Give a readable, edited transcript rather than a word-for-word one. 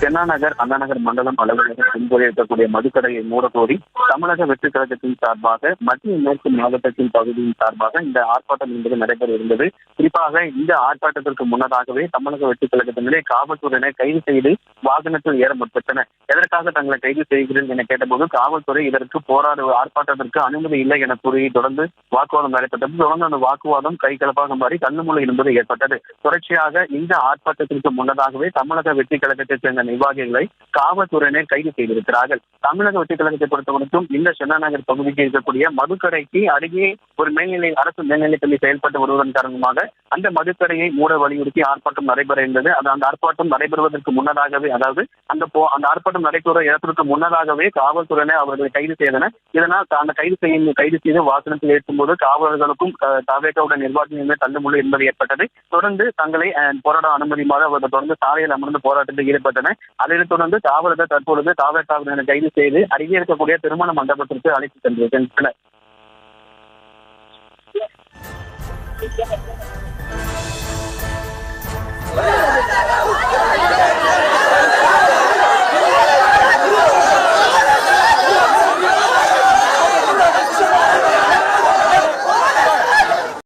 சென்னா நகர் அண்ணா நகர் மண்டலம் அலுவலகம் முன்பு இருக்கக்கூடிய மதுக்கடையை மூடக்கோரி தமிழக வெற்றி கழகத்தின் சார்பாக மத்திய மேற்கு மாவட்டத்தின் பகுதியின் சார்பாக இந்த ஆர்ப்பாட்டம் என்பது நடைபெற இருந்தது. குறிப்பாக இந்த ஆர்ப்பாட்டத்திற்கு முன்னதாகவே தமிழக வெற்றி கழகத்தினரே காவல்துறையினை கைது செய்து வாகனத்தில் ஏற முற்பட்டனர். எதற்காக தங்களை கைது செய்கிறேன் என கேட்டபோது காவல்துறை இதற்கு ஆர்ப்பாட்டத்திற்கு அனுமதி இல்லை என கூறி தொடர்ந்து வாக்குவாதம் நடைபெற்றது. தொடர்ந்து அந்த வாக்குவாதம் கைகலப்பாக மாறி தள்ளுமுள்ளு என்பது ஏற்பட்டது. தொடர்ச்சியாக இந்த ஆர்ப்பாட்டத்திற்கு முன்னதாகவே தமிழக வெற்றி கழகத்தை சேர்ந்த நிர்வாகிகளை காவல்துறையினர் கைது செய்திருக்கிறார்கள். தமிழக வெற்றி கழகத்தை பொறுத்தவரைக்கும் இந்த சென்னா நகர் பகுதிக்கு இருக்கக்கூடிய மதுக்கடைக்கு அருகே ஒரு அரசு மேல்நிலைப்பள்ளி செயல்பட்டு வருவதன் காரணமாக அந்த மதுக்கடையை மூட வலியுறுத்தி ஆர்ப்பாட்டம் நடைபெற இருந்தது. அந்த ஆர்ப்பாட்டம் நடைபெறுவதற்கு முன்னதாகவே, அதாவது அந்த ஆர்ப்பாட்டம் நடைபெற இடத்திற்கு முன்னதாகவே காவல்துறையினர் அவர்களை கைது செய்தனர். இதனால் அந்த கைது செய்து வாகனத்தில் ஏற்றும் போது காவலர்களுக்கும் தாவேகாவுடைய நிர்வாகமே தள்ளுமுள்ளு என்பது ஏற்பட்டது. தொடர்ந்து தங்களை போராட அனுமதியுமாறு அவர்கள் தொடர்ந்து சாலையில் அமர்ந்து போராட்டத்தில் ஈடுபட்டனர். அதைத் தொடர்ந்து காவலர்கள் தற்பொழுது தாவேகாவினர் கைது செய்து அருகே இருக்கக்கூடிய திருமண மண்டபத்திற்கு அழைத்து சென்றிருக்கின்றனர்.